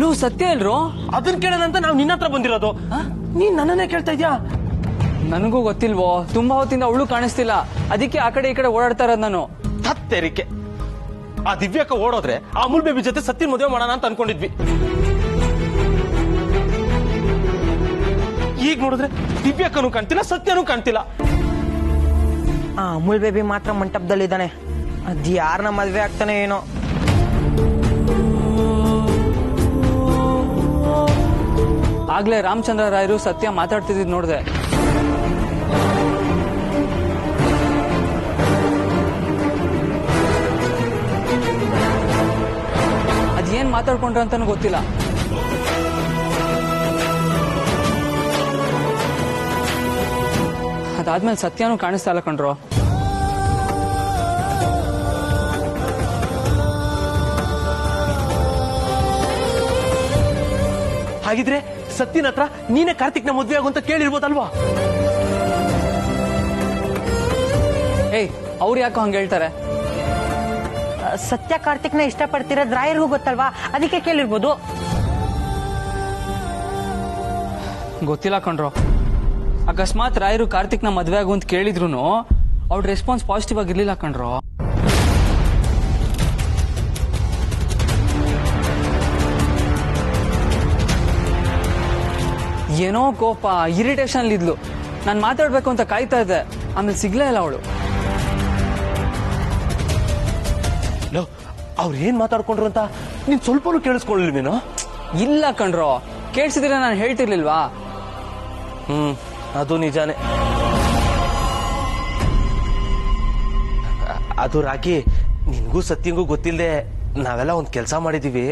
Low ಸತ್ಯ ಇಲ್ರೋ? ಅದನ್ನ ಕೇಳೋಣ ಅಂತ ನಾವು ನಿನ್ನ ಹತ್ರ ಬಂದಿರೋದು. ನೀನ್ ನನ್ನನ್ನೇ ಕೇಳ್ತಾ ಇದ್ಯಾ? ನನಗೂ ಗೊತ್ತಿಲ್ವೋ, ತುಂಬಾ ಹೊತ್ತಿಂದ ಅವಳು ಕಾಣಿಸ್ತಿಲ್ಲ, ಅದಕ್ಕೆ ಆ ಕಡೆ ಈ ಕಡೆ ಓಡಾಡ್ತಾ ಇರೋದು ನಾನು. ಹತ್ತೆರಿಕೆ, ಆ ದಿವ್ಯಕ್ಕ ಓಡೋದ್ರೆ ಆ ಅಮೂಲ್ ಬೇಬಿ ಜೊತೆ ಸತ್ಯನ್ ಮದುವೆ ಮಾಡೋಣ ಅಂತ ಅನ್ಕೊಂಡಿದ್ವಿ. ಈಗ ನೋಡಿದ್ರೆ ದಿವ್ಯಕ್ಕನೂ ಕಾಣ್ತಿಲ್ಲ, ಸತ್ಯನೂ ಕಾಣ್ತಿಲ್ಲ. ಆ ಅಮೂಲ್ ಬೇಬಿ ಮಾತ್ರ ಮಂಟಪದಲ್ಲಿದ್ದಾನೆ. ಅದ್ ಯಾರನ್ನ ಮದ್ವೆ ಆಗ್ತಾನೆ ಏನೋ. ಆಗ್ಲೇ ರಾಮಚಂದ್ರ ರಾಯರು ಸತ್ಯ ಮಾತಾಡ್ತಿದ್ ನೋಡ್ದೆ. ಅದೇನ್ ಮಾತಾಡ್ಕೊಂಡ್ರ ಅಂತಾನು ಗೊತ್ತಿಲ್ಲ. ಅದಾದ್ಮೇಲೆ ಸತ್ಯನೂ ಕಾಣಿಸ್ತಾ ಇಲ್ಲ ಕಣ್ರೋ. ಹಾಗಿದ್ರೆ ಸತ್ಯನ ಹತ್ರ ನೀನೇ ಕಾರ್ತಿಕ್ನ ಮದ್ವೆ ಆಗು ಅಂತ ಕೇಳಿರ್ಬೋದಲ್ವಾ? ಏಯ್, ಅವ್ರು ಯಾಕೋ ಹಂಗ ಹೇಳ್ತಾರೆ? ಸತ್ಯ ಕಾರ್ತಿಕ್ನ ಇಷ್ಟಪಡ್ತಿರೋದ್ ರಾಯರ್ಗೂ ಗೊತ್ತಲ್ವಾ, ಅದಕ್ಕೆ ಕೇಳಿರ್ಬೋದು. ಗೊತ್ತಿಲ್ಲ ಕಣ್ರೋ. ಅಕಸ್ಮಾತ್ ರಾಯರು ಕಾರ್ತಿಕ್ನ ಮದ್ವೆ ಆಗು ಅಂತ ಕೇಳಿದ್ರು ಅವ್ರ ರೆಸ್ಪಾನ್ಸ್ ಪಾಸಿಟಿವ್ ಆಗಿರ್ಲಿಲ್ಲ ಕಣ್ರೋ. ಏನೋ ಕೋಪ, ಇರಿಟೇಷನ್ ಇದ್ಲು. ನಾನು ಮಾತಾಡ್ಬೇಕು ಅಂತ ಕಾಯ್ತಾ ಇದ್ದೆ, ಆಮೇಲೆ ಸಿಗ್ಲೇ ಇಲ್ಲ ಅವಳು. ಅವ್ರು ಏನ್ ಮಾತಾಡ್ಕೊಂಡ್ರು ಅಂತ ನೀನ್ ಸ್ವಲ್ಪನೂ ಕೇಳಿಸ್ಕೊಳ್ಳಿಲ್ವೇನೋ? ಇಲ್ಲ ಕಣ್ರೋ, ಕೇಳಿಸಿದ್ರೆ ನಾನು ಹೇಳ್ತಿರ್ಲಿಲ್ವಾ? ಅದು ನಿಜಾನೇ. ಅದು ರಾಕಿ, ನಿನ್ಗೂ ಸತ್ಯಂಗೂ ಗೊತ್ತಿಲ್ಲದೆ ನಾವೆಲ್ಲ ಒಂದ್ ಕೆಲಸ ಮಾಡಿದೀವಿ.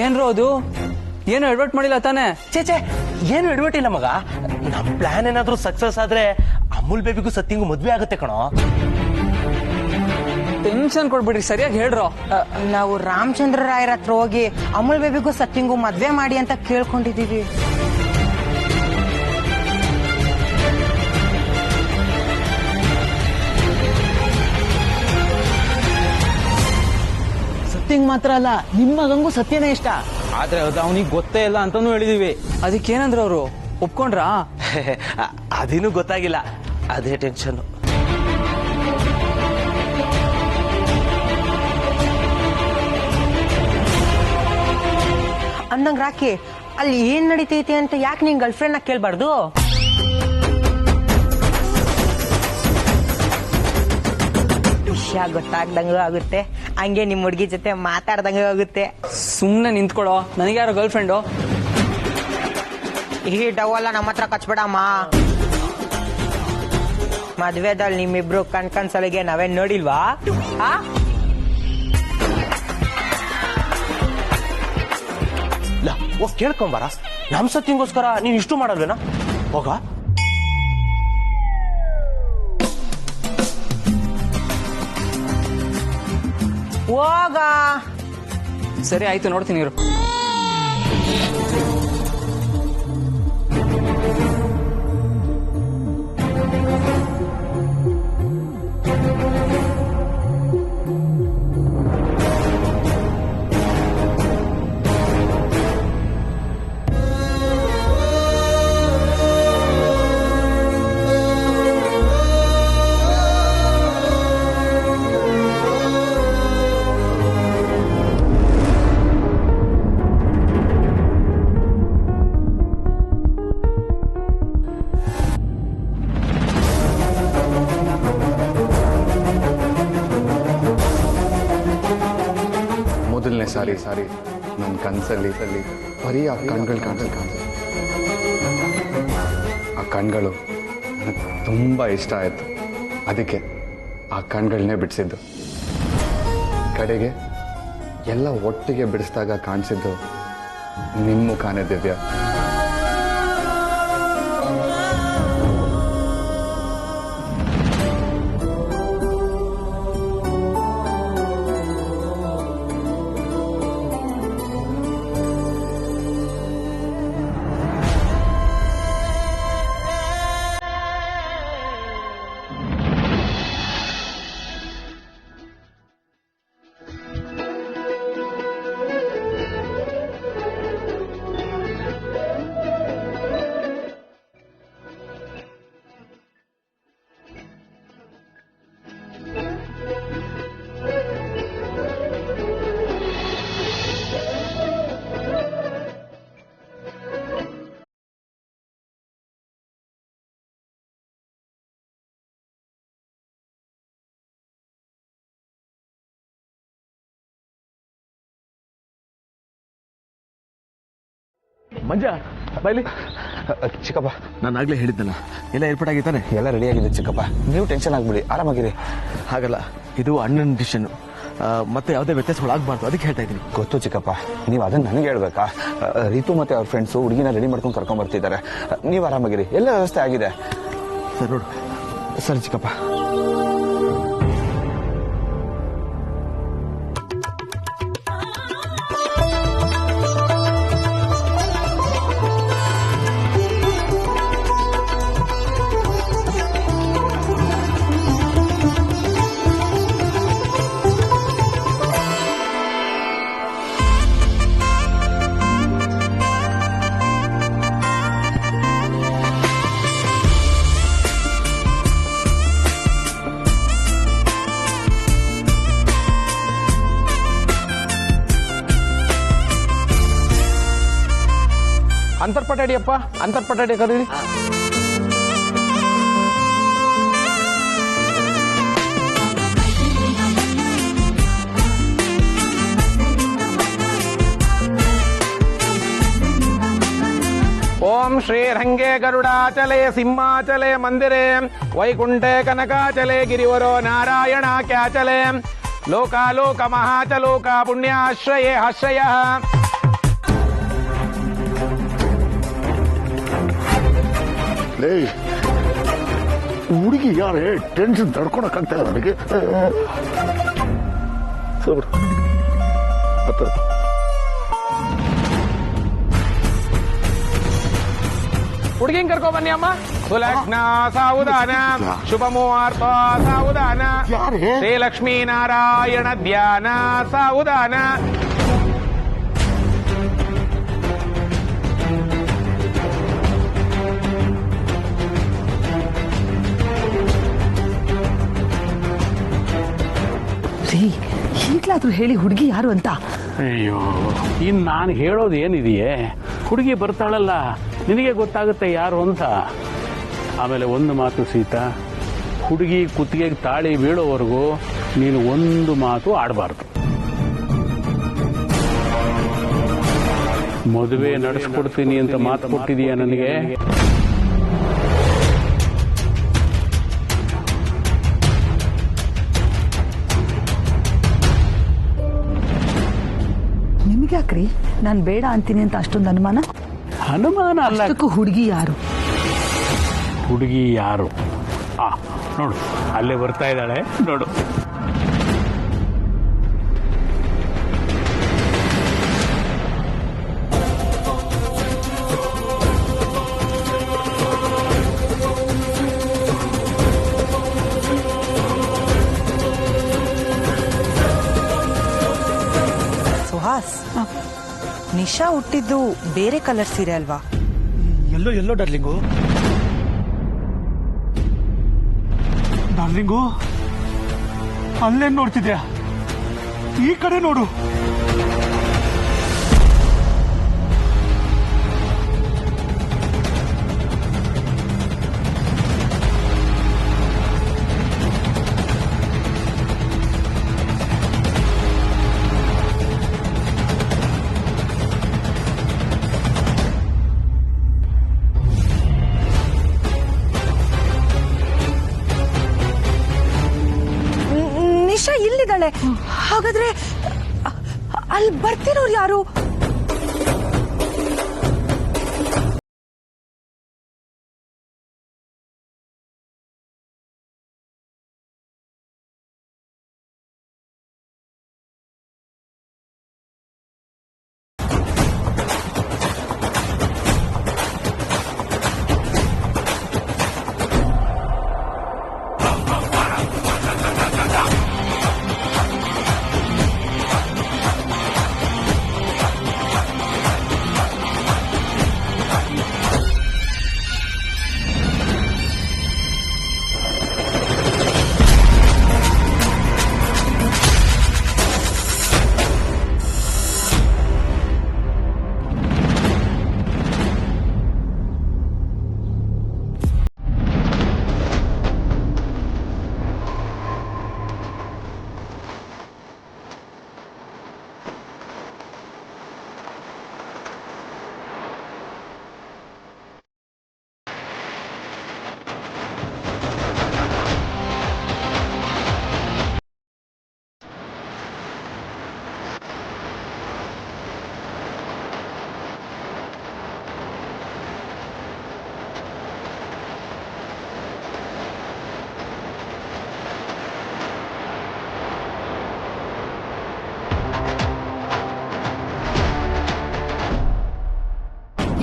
ಏನ್ರೋ ಅದು? ಏನು ಎಡ್ವರ್ಟ್ ಮಾಡಿಲ್ಲ ತಾನೆ? ಚೇಚೆ, ಏನು ಎಡವಟ್ಟಿಲ್ಲ ಮಗ. ನಮ್ ಪ್ಲಾನ್ ಏನಾದ್ರೂ ಸಕ್ಸಸ್ ಆದ್ರೆ ಅಮೂಲ್ ಬೇಬಿಗೂ ಸತ್ಯಂಗೂ ಮದ್ವೆ ಆಗುತ್ತೆ ಕಣೋ. ಟೆನ್ಷನ್ ಕೊಡ್ಬಿಡ್ರಿ, ಸರಿಯಾಗಿ ಹೇಳ್ರೋ. ನಾವು ರಾಮಚಂದ್ರ ರಾಯರ ಹತ್ರ ಹೋಗಿ ಅಮೂಲ್ ಬೇಬಿಗೂ ಸತ್ಯಂಗೂ ಮದ್ವೆ ಮಾಡಿ ಅಂತ ಕೇಳ್ಕೊಂಡಿದೀವಿ. ಸತ್ಯಂಗ್ ಮಾತ್ರ ಅಲ್ಲ, ನಿಮ್ಮ ಮಗಂಗೂ ಸತ್ಯನೇ ಇಷ್ಟ. ಆದ್ರೆ ಅದು ಅವನಿಗೆ ಗೊತ್ತೇ ಇಲ್ಲ ಅಂತಾನು ಹೇಳಿದೀವಿ. ಅದಕ್ಕೇನಂದ್ರ ಅವರು ಒಪ್ಕೊಂಡ್ರಾ? ಅದೇನು ಗೊತ್ತಾಗಿಲ್ಲ, ಅದೇ ಟೆನ್ಷನ್. ಅಂದಂಗ್ ರಾಕಿ, ಅಲ್ಲಿ ಏನ್ ನಡೀತೈತೆ ಅಂತ ಯಾಕೆ ನಿನ್ ಗರ್ಲ್ ಫ್ರೆಂಡ್ ನ ಕೇಳ್ಬಾರ್ದು? ವಿಷಯ ಗೊತ್ತಾಗ್ದಂಗೂ ಆಗುತ್ತೆ, ಹಂಗೆ ನಿಮ್ ಹುಡುಗಿ ಜೊತೆ ಮಾತಾಡ್ದಂಗೂ ಆಗುತ್ತೆ. ಸುಮ್ನೆ ನಿಂತ್ಕೊಳೋ, ನನಗೆ ಯಾರೋ ಗರ್ಲ್ ಫ್ರೆಂಡು? ಈ ಡವೆಲ್ಲ ನಮ್ಮ ಹತ್ರ ಕಚ್ಬೇಡಮ್ಮ. ಮದ್ವೆದಲ್ಲಿ ನಿಮ್ಮಿಬ್ರು ಕಣ್ಸಲಿಗೆ ನಾವೇನ್ ನೋಡಿಲ್ವಾ? ಹೋಗ್ ಕೇಳ್ಕೊಂಬಾರ. ನಮ್ ಸತ್ಯಂಗೋಸ್ಕರ ನೀನ್ ಇಷ್ಟು ಮಾಡಲ್ವೇನಾ? ಹೋಗ. ಹೋಗ. ಸರಿ ಆಯ್ತು, ನೋಡ್ತೀನಿ ಇರು. ಸಾರಿ ನನ್ನ ಕನಸಲ್ಲಿ ಬರೀ ಆ ಕಣ್ಗಳು ಕಾಣಿಸುತ್ತೆ. ಆ ಕಣ್ಗಳು ನನಗೆ ತುಂಬ ಇಷ್ಟ ಆಯಿತು, ಅದಕ್ಕೆ ಆ ಕಣ್ಗಳನ್ನೇ ಬಿಡಿಸಿದ್ದು. ಕಡೆಗೆ ಎಲ್ಲ ಒಟ್ಟಿಗೆ ಬಿಡಿಸಿದಾಗ ಕಾಣಿಸಿದ್ದು ನಿಮ್ಮ ಮುಖಾನೇ ದಿವ್ಯ. ಮಂಜ ಬೈಲಿ. ಚಿಕ್ಕಪ್ಪ, ನಾನು ಆಗ್ಲೇ ಹೇಳಿದ್ದಲ್ಲ, ಎಲ್ಲ ಏರ್ಪಾಟ್ ಆಗಿತ್ತಾನೆ? ಎಲ್ಲ ರೆಡಿ ಆಗಿದೆ ಚಿಕ್ಕಪ್ಪ, ನೀವು ಟೆನ್ಷನ್ ಆಗ್ಬಿಡಿ, ಆರಾಮಾಗಿರಿ. ಹಾಗಲ್ಲ, ಇದು ಅಣ್ಣನ ಡಿಸಿಷನ್, ಮತ್ತೆ ಯಾವುದೇ ವ್ಯತ್ಯಾಸಗಳಾಗಬಾರ್ದು, ಅದಕ್ಕೆ ಹೇಳ್ತಾ ಇದ್ದೀನಿ. ಗೊತ್ತು ಚಿಕ್ಕಪ್ಪ, ನೀವು ಅದನ್ನ ನನಗೆ ಹೇಳ್ಬೇಕಾ? ರೀತು ಮತ್ತೆ ಅವ್ರ ಫ್ರೆಂಡ್ಸು ಹುಡುಗಿನ ರೆಡಿ ಮಾಡ್ಕೊಂಡು ಕರ್ಕೊಂಡ್ ಬರ್ತಿದ್ದಾರೆ. ನೀವು ಆರಾಮಾಗಿರಿ, ಎಲ್ಲ ವ್ಯವಸ್ಥೆ ಆಗಿದೆ. ಸರ್ ನೋಡು. ಸರಿ ಚಿಕ್ಕಪ್ಪ. ಅಂತರ್ಪಟಾಡಿಯಪ್ಪ, ಅಂತರ್ಪಟಾಡಿ ಕರೀರಿ. ಓಂ ಶ್ರೀರಂಗೇ ಗರುಡಾಚಲೆ ಸಿಂಹಾಚಲೆ ಮಂದಿರೆ ವೈಕುಂಠೆ ಕನಕಾಚಲೆ ಗಿರಿವರೋ ನಾರಾಯಣಾಖ್ಯಾಚಲೆ ಲೋಕಾಲೋಕ ಮಹಾಚಲೋಕ ಪುಣ್ಯಾಶ್ರಯೇ ಆಶ್ರಯ. ಹುಡುಗಿ ಯಾರೇ ಟೆನ್ಷನ್ ತಡ್ಕೊಳಕ್ಕಾಗ್ತಾ ಇಲ್ಲ ನನಗೆ. ಹುಡುಗಿನ್ ಕರ್ಕೊ ಬನ್ನಿ ಅಮ್ಮ. ಸುಲಗ್ನ ಸಾವುದಾನ ಶುಭ ಮುಹೂರ್ತ ಸಾವುದಾನ ಯಾರೇ? ಶ್ರೀ ಲಕ್ಷ್ಮೀನಾರಾಯಣ ಧ್ಯಾನ ಸಾವುದಾನ. ಈಗ್ಲಾದ್ರೂ ಹೇಳಿ ಹುಡುಗಿ ಯಾರು ಅಂತ. ಅಯ್ಯೋ, ಇನ್ ನಾನು ಹೇಳೋದು ಏನಿದೆಯೇ? ಹುಡುಗಿ ಬರ್ತಾಳಲ್ಲ, ನಿನಗೆ ಗೊತ್ತಾಗುತ್ತೆ ಯಾರು ಅಂತ. ಆಮೇಲೆ ಒಂದು ಮಾತು ಸೀತಾ, ಹುಡುಗಿ ಕುತ್ತಿಗೆಗೆ ತಾಳಿ ಬೀಳೋವರೆಗೂ ನೀನು ಒಂದು ಮಾತು ಆಡಬಾರ್ದು. ಮದುವೆ ನಡೆಸ್ಕೊಡ್ತೀನಿ ಅಂತ ಮಾತು ಕೊಟ್ಟಿದೀಯ ನನಗೆ. ನಿಮ್ಗ್ಯಾಕ್ರಿ ನಾನ್ ಬೇಡ ಅಂತೀನಿ ಅಂತ ಅಷ್ಟೊಂದು ಅನುಮಾನ? ಅನುಮಾನ ಅಲ್ಲ, ಹುಡುಗಿ ಯಾರು? ಹುಡುಗಿ ಯಾರು? ನೋಡು, ಅಲ್ಲೇ ಬರ್ತಾ ಇದ್ದಾಳೆ ನೋಡು. ಸುಹಾಸ್, ನಿಶಾ ಹುಟ್ಟಿದ್ದು ಬೇರೆ ಕಲರ್ ಸೀರೆ ಅಲ್ವಾ? ಎಲ್ಲೋ ಎಲ್ಲೋ ಡಾರ್ಲಿಂಗು, ಡಾರ್ಲಿಂಗು ಅಲ್ಲೇನ್ ನೋಡ್ತಿದ್ಯಾ? ಈ ಕಡೆ ನೋಡು. ನಿಶಾ ಇಲ್ಲಿದ್ದಾಳೆ. ಹಾಗಾದ್ರೆ ಅಲ್ಲಿ ಬರ್ತಿರೋರು ಯಾರು?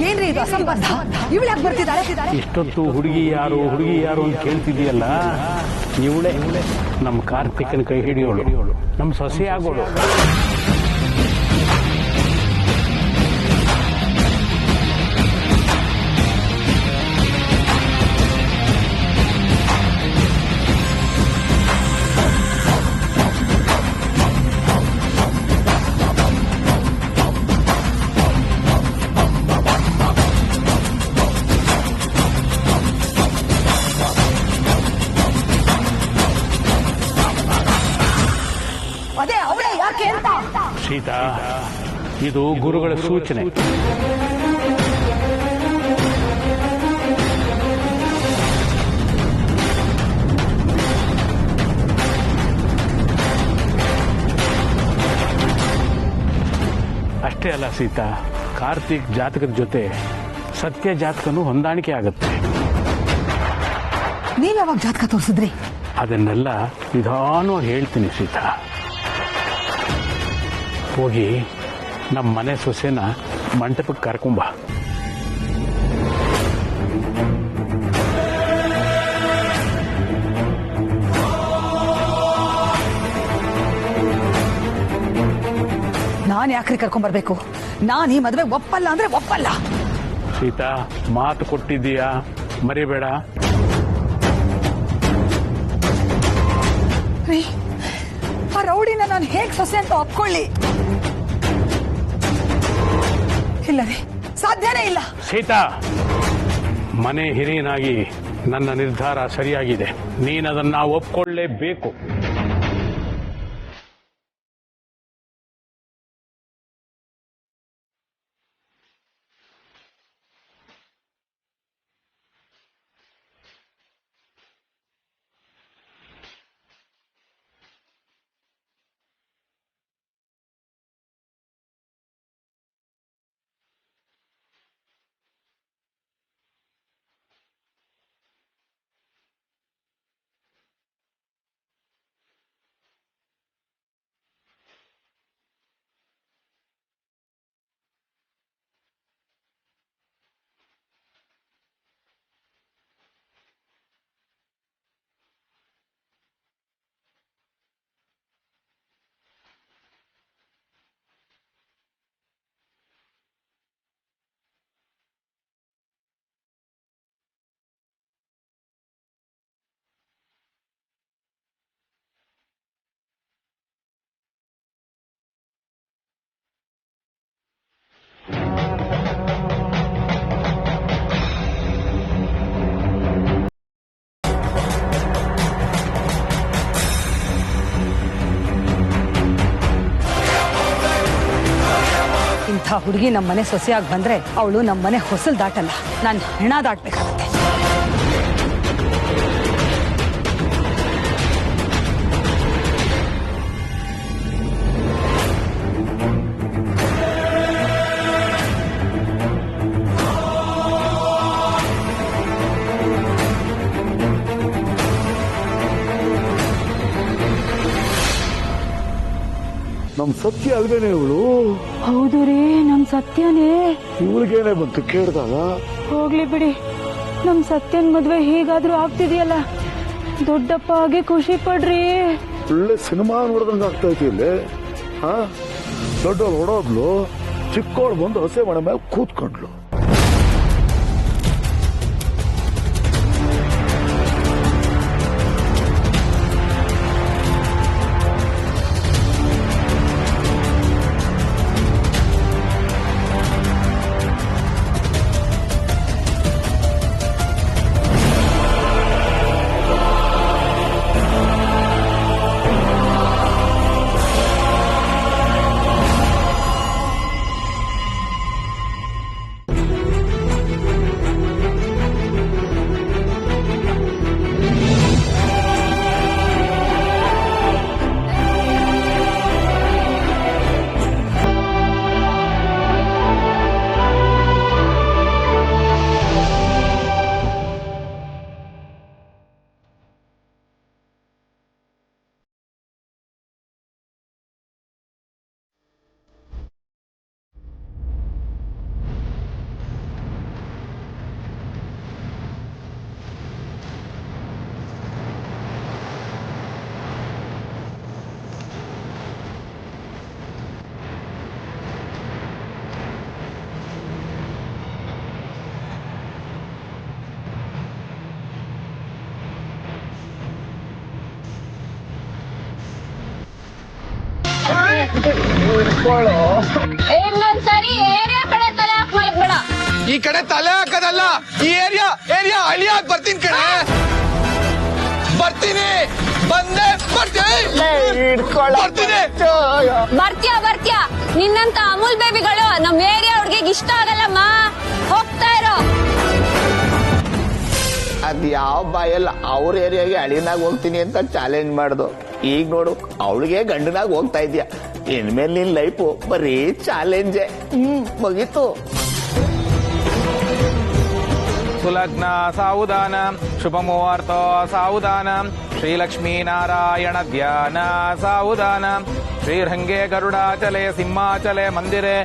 ಏನ್ರಿ ಇದು ಅಸಂಬಂಧ? ಇವಳು ಯಾಕೆ ಬರ್ತಿದ್ದಾಳೆ? ಇಷ್ಟೊತ್ತು ಹುಡುಗಿ ಯಾರು ಅಂತ ಕೇಳ್ತಿದೀಯಲ್ಲ, ಇವಳೆ ನಮ್ಮ ಕಾರ್ತಿಕನ ಕೈ ಹಿಡಿಯೋಳು, ನಮ್ಮ ಸೊಸೆ ಆಗೋಳು. ಅದೇ ಅವಳೇ ಯಾಕೆ ಅಂತ. ಸೀತಾ, ಇದು ಗುರುಗಳ ಸೂಚನೆ. ಅಷ್ಟೇ ಅಲ್ಲ ಸೀತಾ, ಕಾರ್ತಿಕ್ ಜಾತಕದ ಜೊತೆ ಸತ್ಯ ಜಾತಕನು ಹೊಂದಾಣಿಕೆ ಆಗುತ್ತೆ. ನೀವ್ ಯಾವಾಗ ಜಾತಕ ತೋರಿಸಿದ್ರಿ? ಅದನ್ನೆಲ್ಲ ನಿಧಾನವಾಗಿ ಹೇಳ್ತೀನಿ ಸೀತಾ. ಹೋಗಿ ನಮ್ಮ ಮನೆ ಸೊಸೆನ ಮಂಟಪಕ್ಕೆ ಕರ್ಕೊಂಬ. ನಾನ್ ಯಾಕ್ರಿ ಕರ್ಕೊಂಡ್ಬರ್ಬೇಕು? ನಾನ್ ಈ ಮದ್ವೆ ಒಪ್ಪಲ್ಲ ಅಂದ್ರೆ ಒಪ್ಪಲ್ಲ. ಸೀತಾ, ಮಾತು ಕೊಟ್ಟಿದ್ದೀಯಾ, ಮರಿಬೇಡ. ರೀ, ಆ ರೌಡಿನ ನಾನು ಹೇಗ್ ಸೊಸೆ ಅಂತ ಒಪ್ಕೊಳ್ಳಿ? ಇಲ್ಲ ರೀ, ಸಾಧ್ಯನೇ ಇಲ್ಲ. ಸೀತಾ, ಮನೆ ಹಿರಿಯನಾಗಿ ನನ್ನ ನಿರ್ಧಾರ ಸರಿಯಾಗಿದೆ. ನೀನದನ್ನ ಒಪ್ಕೊಳ್ಳೇಬೇಕು. ಇಂಥ ಹುಡುಗಿ ನಮ್ಮ ಮನೆ ಸೊಸೆಯಾಗಿ ಬಂದ್ರೆ ಅವಳು ನಮ್ಮ ಮನೆ ಹೊಸಲ್ ದಾಟಲ್ಲ, ನಾನು ಹೆಣ ದಾಟ್ಬೇಕಾಗತ್ತೆ. ನಮ್ ಸತ್ಯ ಅಲ್ವೇನೆ ಇವಳು? ಹೌದು ರೀ, ನಮ್ ಸತ್ಯನೇ. ಇವಳಿಗೇನೆ ಬಂತು ಕೇಳಿದಾಗ? ಹೋಗ್ಲಿ ಬಿಡಿ, ನಮ್ ಸತ್ಯನ್ ಮದ್ವೆ ಹೀಗಾದ್ರೂ ಆಗ್ತಿದೆಯಲ್ಲ, ದೊಡ್ಡಪ್ಪ ಆಗಿ ಖುಷಿ ಪಡ್ರಿ. ಒಳ್ಳೆ ಸಿನಿಮಾ ನೋಡ್ದಂಗ ಆಗ್ತಾ ಐತಿ ಇಲ್ಲಿ. ದೊಡ್ಡವಳು ಹೊಡೋದ್ಲು, ಚಿಕ್ಕವಳು ಬಂದು ಹಸೆ ಮನೆ ಮೇಲೆ ಕೂತ್ಕೊಂಡ್ಲು. ಇನ್ನೊಂದ್ಸರಿ ಏರಿಯಾ ಕಡೆ ತಲೆ ಹಾಕ್ ಮಲಗ್ಬೇಡ. ಈ ಕಡೆ ತಲೆ ಹಾಕೋದಲ್ಲ, ಈ ಏರಿಯಾ ಅಳಿಯಾಕ್ ಬರ್ತೀನಿ ಕಣೆ, ಬರ್ತೀನಿ, ಬಂದೆ ಬರ್ತೀನಿ. ಬರ್ತೀಯಾ ನಿನ್ನಂತ ಅಮೂಲ್ ಬೇಬಿಗಳು ನಮ್ ಏರಿಯಾ ಹುಡ್ಗಿಗ್ ಇಷ್ಟ ಆಗಲ್ಲಮ್ಮ. ಹೋಗ್ತಾ ಇರೋ. ಅದ್ ಯಾವ ಬಾಯಲ್ಲ ಅವ್ರ ಏರಿಯಾಗೆ ಅಳಿನಾಗ್ ಹೋಗ್ತೀನಿ ಅಂತ ಚಾಲೆಂಜ್ ಮಾಡ್ದು. ಈಗ ನೋಡು ಅವಳಿಗೆ ಗಂಡನಾಗ್ ಹೋಗ್ತಾ ಇದ್ಯಾ. ಇನ್ಮೇಲೆ ನಿನ್ ಲೈಫು ಬರೀ ಚಾಲೆಂಜೆ. ಮುಗೀತು. ಸುಲಗ್ನ ಸಾವುದಾನ ಶುಭ ಮುಹೂರ್ತ ಸಾವುದಾನ ಶ್ರೀಲಕ್ಷ್ಮೀನಾರಾಯಣ ಧ್ಯಾನ ಸಾವುದಾನ ಶ್ರೀರಂಗೆ ಗರುಡಾಚಲೆ ಸಿಂಹಾಚಲೆ ಮಂದಿರೆ.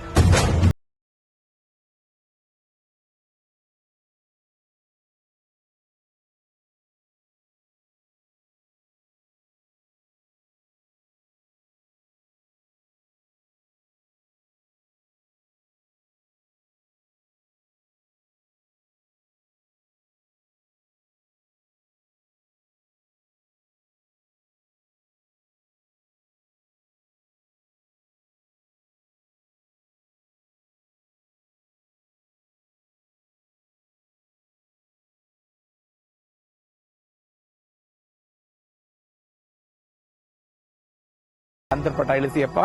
ಅಂತರ್ಪಟ ಇಳಿಸಿಯಪ್ಪ.